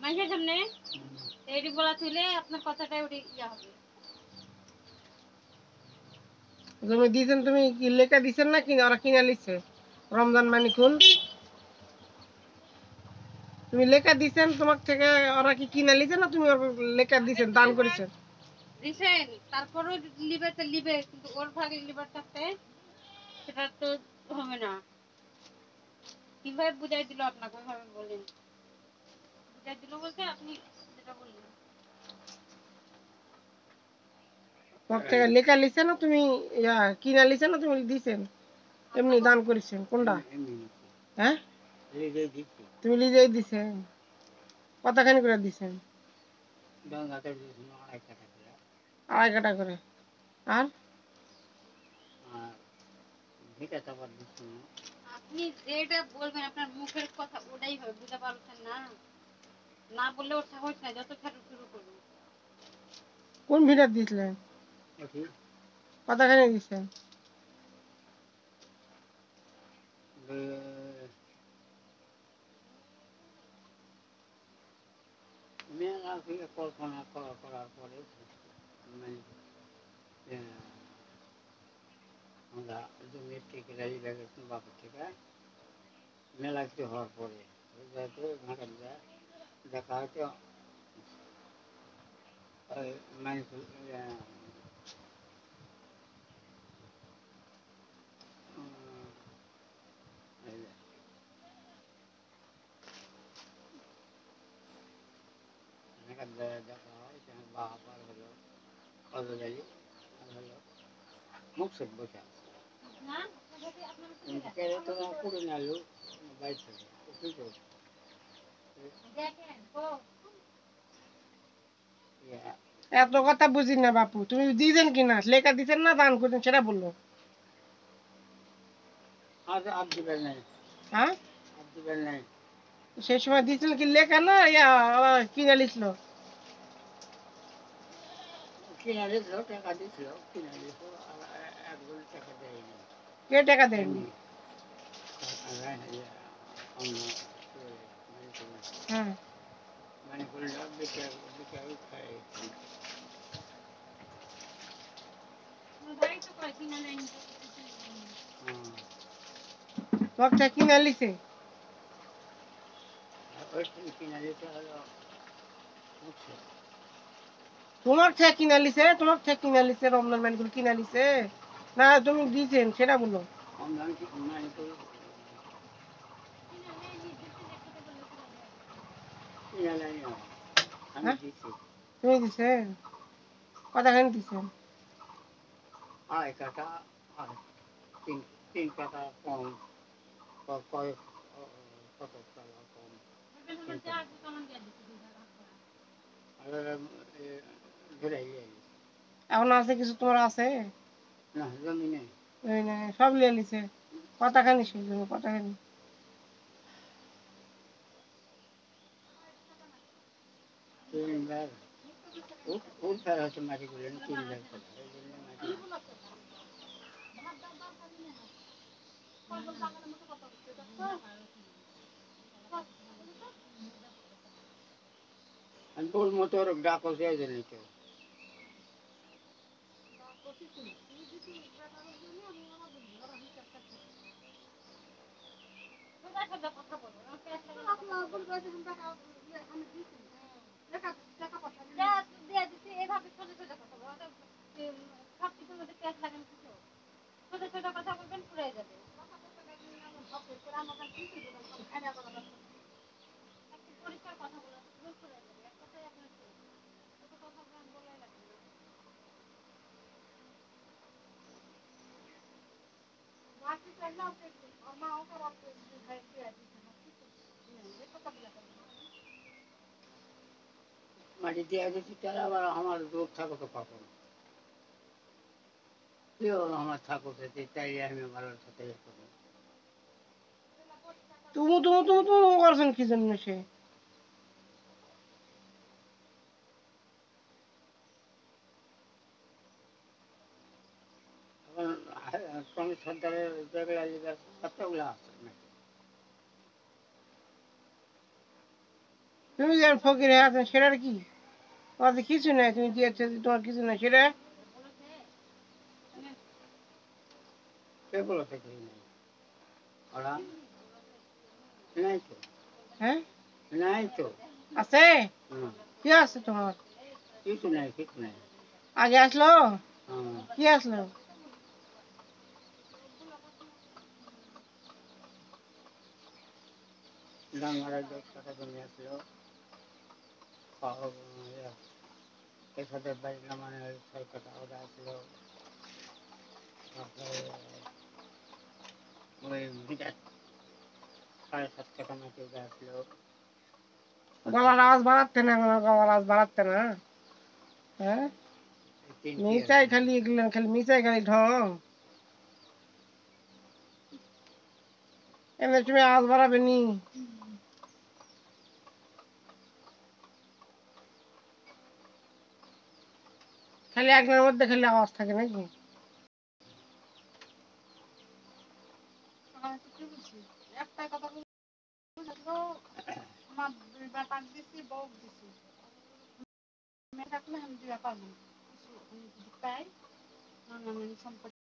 মানুষের সামনে এটি বলা তুলে আপনার কথাটা ওটি ইয়া হবে। তুমি দিয়েছেন, তুমি কি লেখা দিছেন না কিনা ওরা কিনা লিখছে? রমজান মানিকুল তুমি লেখা দিছেন, তোমার থেকে ওরা কি কিনা লিখছে না তুমি লেখা দিছেন, দান করেছেন? দিছেন, তারপরও লিবারটা লিবে, কিন্তু ওর ভাগে লিবার থাকতে সেটা তো হবে না। কিভাবে বুঝাই দিল আপনাকে, ওইভাবে বলেন। বুঝাই দিল বলতে আপনি যেটা বললেন। তোমার থেকে লেখা লিখছে না তুমি কিনা লিখছে না তুমি দিছেন? এমনি দান করেছেন কোনটা? হ্যাঁ, তুমি নিজেই দিছেন। কতখানি করে দিছেন? 2.5 কাটা করে। আর আপনি যেটা বলবেন আপনার মুখের কথা ওটাই হবে, বুঝতে পারছেন না? না বললে ওর সাহস নাই, যত ছাড়ু শুরু করুন। কোন ভিডিও দিছিলেন? কতখানি দিছেন? কল্পনা করার পরে আমরা জমির থেকে রাজি গেছি বাপের থেকে মেলা কিছু হওয়ার পরে ঘাটা যায় দেখা হয়তো মানুষ দেখা হয় বাবার হলো কদলি হলো মুখ সব বসে আছে তো পুরো নালু বাইক থেকে এত কথা বুঝি না বাপু, তুমি দিয়েছেন কিনা, লেখা দিছেন না দান করছেন সেটা বললো। আর দিবেন নাই, হ্যাঁ, আর দিবেন নাই। সেই সময় দিয়েছিল কি লেখা না কিনা লিখল? কিনা দিয়েছিল, টাকা দিয়েছিল, কিনা দিয়েছিল, একজন টাকা দেয়নি। কে টাকা দেয়নি? হ্যাঁ, মানে করলে বেচার খায়। তোমার থেকে কিনা লিখছে? কিনা দিতে হলো তোমার থেকে কিনা লিছে? তোমার থেকে কিনা লিছে? রমজান মানিকুল কিনা লিছে না তুমি দিয়েছেন সেটা বলো। হ্যাঁ, তুমি দিছেন? কতখানি দিছেন? 2.5 কাটা আর 3 কাটা কম, কয়েক কত টাকা কম। এখন আছে কিছু তোমার আছে? না জমি নেই, সব লিয়ে লিছে। কতখানি সেই জমি, কতখানি? তিনবার উঠ ফেরা হচ্ছে মাটি গুলো 3 বার করে, এই জন্য মাটি তোর মতো ডাক হচ্ছে এই জন্য কেউ কথা বলবেন পুড়ে যাবে। পরিষ্কার কথা বলা পুড়ে যাবে, এক কথাই আপনার কথা বলাই লাগবে না। মাটি দিয়ে দিচ্ছি, তারা আবার আমার রোগ থাকো তো কখন কেউ আমার থাকো তাই আমি ভালো সাথে করবো। তুমি তুমি তুমি তুমি করছেন কি জন্য সে? এখন স্বামী সন্তানের জায়গাগুলো আছে নাকি তুমি যে ফকির হয়ে আছো সেটার কি? তোমার তো কিছু নাই, তুমি দিয়েছো তোমার কিছু নাই সেটা। কে বলেছে কি নাই? ওরা নাই তো, হ্যাঁ নাই তো। আছে। না, কি আছে তোমার? কিছু নাই, কিছু নাই। আগে আসলো? হ্যাঁ, কি আসলো? ডাঙ্গার 10 কাঠা জমি আসলো। এসাদের বাড়ি নামানে 6 কাঠা ওটা আসলো। তারপরে ওই 7.5 কাঠা মাটি ওটা আসলো। গলার আওয়াজ বাড়াচ্ছে না, গলার আওয়াজ বাড়াচ্ছে না। হ্যাঁ, তিনটি আর মিচাই কি। খালি এগুলো, খালি মিচাই খালি ঢং। এমনি তুমি আওয়াজ বাড়াবে নি? খালি একজনের মধ্যে খালি আওয়াজ থাকে নাকি? একটাই কথা বলবো, আমার 2বার টাক দিছি, বউ দিছি। মেয়ে থাকলে আমি 2বার পাবো না। কিছু আমি যদি পাই, আমি সম্পত্তি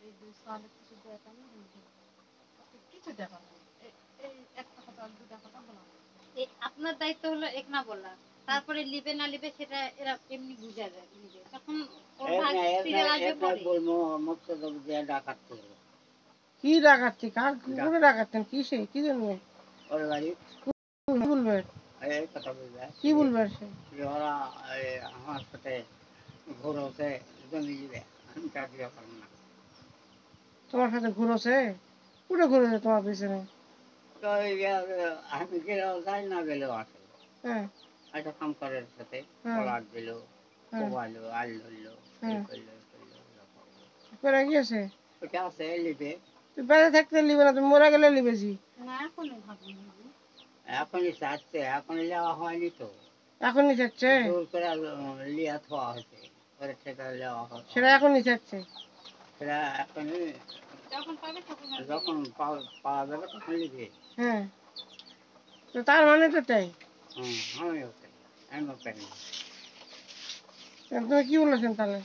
এই 2 সালে কিছু দেওয়া পাবো না, কিছু দেওয়া পাবো না। এই একটা কথা 2টা কথা বলা। আপনার দায়িত্ব হলো এক না বলা। তারপরে লিবে না লিবে সেটা এরা এমনি বুঝা যায় নিজে। তখন ওর ভাগ সিরিয়াল আসবে পরে। বলবো মকসদ দিয়ে ডাকাতে কি ডাকাচ্ছি? কার করে ডাকাচ্ছেন? কিসে? কি জন্য? ওর বাড়ি বলবে? এই কথা বলবে কি বলবে সে? যে ওরা আমার সাথে ঘোর হচ্ছে জমি দিবে, আমি তা দিতে পারবো না। তোমার সাথে ঘুরোছে? উঠে ঘুরেছে তোমার পিছনে? তো আমি গেলেও যাই, না গেলেও আসে। হ্যাঁ একটা কাম করার সাথে হ্যাঁ কলার দিল, হ্যাঁ কোবাইলো, আল ধরলো, এই হ্যাঁ। করলো, এই করলো, এরকম। করে গিয়েছে? ওটা আছে লিবে। তুই বেঁচে থাকতে নিবে না, তুমি মরে গেলে নিবেছি। না এখনই ভাবো না। এখনই চাচ্ছে, এখন নেওয়া হয়নি তো। এখনই চাচ্ছে? জোর করে লিয়া থোয়া হয়েছে, ওরে ঠেকা নেওয়া সেটা হয়নি। এখনই চাচ্ছে? সেটা এখনই যখন পাবে তখন আর দিবে। যখন পাওয়া যাবে তখন লিবে। হ্যাঁ, তো তার মানে তো তাই। হুম, আমিও তাই, আমিও পাই না। তুমি কি বলেছেন তাহলে?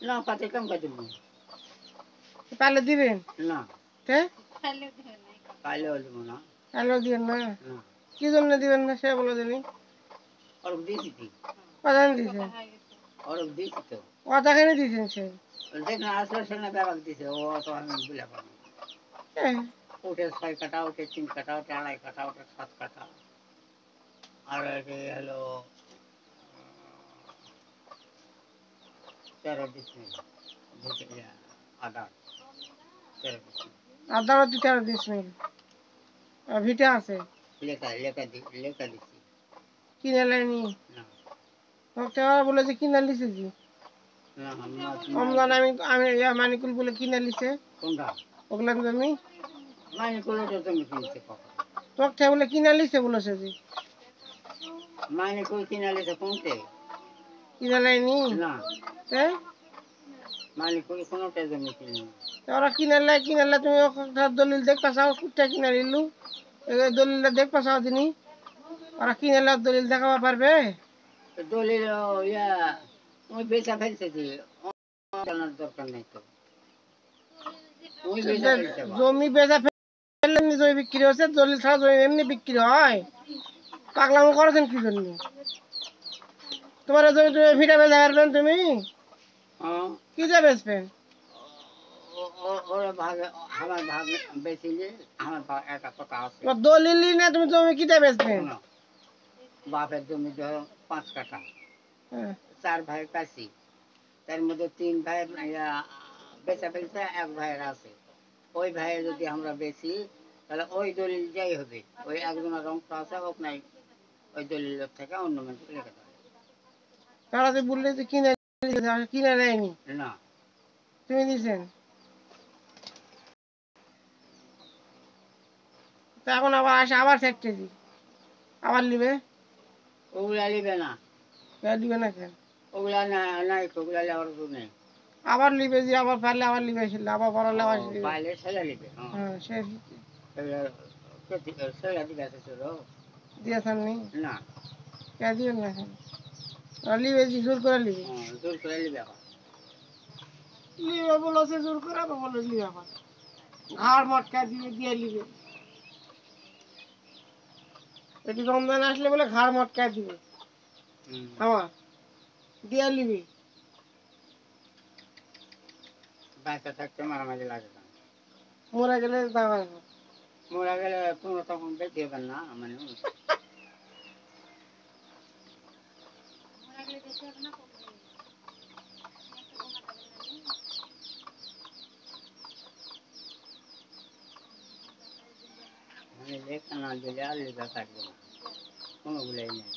না পাতে কেমন কাজ দেবো? তাহলে দিবেন? না, তে খাইলে দিবে না। কাইলেও দেবো না। তাহলেও দিবেন না? না, কি জন্য দিবেন না সে বলে দিনি। ওর দিয়েছি কি? কথা এই কথা দিয়েছেন? হয়ে গেছে। ওর দিয়েছি তো। কথাখানি দিয়েছেন সে? যেখানে আসলে সেখানে ব্যাপার দিছে, ও তো আমি বুঝলে পারবো না। হ্যাঁ। ওটে 6 কাঠা, ওটে 3 কাঠা, ওটে 2.5 কাঠা, ওটে 7 কাঠা। আর এটি হলো 13 ডিসমিল আদা, 13 ডিসমিল। আর ধরো 2-4 ডিসমিল ভিটা আছে? লেখা দিছি। কিনে লাইনি? না, তোমাকে বলে যে কিনে লিছে কি? না, রমজান আমি আমি মানিকুল বলে কিনে লিছে কোনটা? ওগুলা জমি। মানে কোনোটা তুমি কিনছে কখন? তোমাকে বলে কিনে লিছে বলেছে যে। মানে কই কিনা লেছে কোনতে? কিনে লাইনি? না, তে মানে কই কোনোটা জমি কিনি। ওরা কিনে লাই তুমি ওখানকার দলিল দেখবা চাও কুত্তা কিনে নিলু? এই দলিলটা দেখবা চাও তিনি? ওরা কিনে দলিল দেখাবা পারবে? দলিল ইয়া ওই বেচা ফেলছে যে, জানার দরকার নেই তো। ওই বেচা ফেলছে বা। জমি বেচা ফেললে এমনি জমি বিক্রি হচ্ছে, দলিল ছাড়া জমি এমনি বিক্রি হয়? পাগলামো করেছেন কি জন্য? তোমার জমি তুমি ভিটা বেচা পারবেন তুমি? হ্যাঁ, কি যা বেচবেন? ওরা ভাগে, আমার ভাগ বেশি যে, আমার একটা কথা আছে। তোমার দলিলই না, তুমি জমি কি যা বেচবেন? শোনো, বাপের জমি ধরো 5 কাঠা, হ্যাঁ, 4 ভাই কাছি, তার মধ্যে 3 ভাই বেচা ফেলছে, 1 ভাইয়ের আছে। ওই ভাইয়ের যদি আমরা বেশি, তাহলে ওই দলিল যাই হবে, ওই একজনের অংশ আছে হোক নাই, ওই দলিলের থেকে অন্য মানুষকে লেখা দেবে। তারা যে বললে যে কিনে কিনে নেয়নি, না, তুমি দিছেন, তা এখন আবার আসে আবার ফ্যাক্টরি আবার নিবে? ওগুলা নিবে না, দিবে না কেন? ওগুলা না, নাই তো, ওগুলা লেওয়ার তো নেই। আবার নিবে যে, আবার পারলে আবার নিবে, আসলে আবার বড় ও লেওয়া নিবে। পাইলে ছেলে নিবে, হ্যাঁ। হ্যাঁ সে এগুলা ছেড়ে দিকে আছে তোর দিয়েছেন নি না কে দিবেন না এখন লিবে জি জোর করে লিবে জোর করে নিবি এখন লিবে বলেছে জোর করে তো বলে লিবে আবার ঘাড় মটকা দিবে দিয়ে লিবে এটি রমজান আসলে বলে ঘাড় মটকা দিবে আমার দিয়ে লিবে বাচ্চা থাকতে মারামারি লাগে না মরে গেলে দাওয়া মোরা গেলে কোনো তখন বেঁচে হবেন না মানে মরে গেলে যেতে হবে না কমবে একটা কমা যাবে না নি। মানে লেখা না দিলে আর লেখা থাকবে না কোনোগুলোই নেই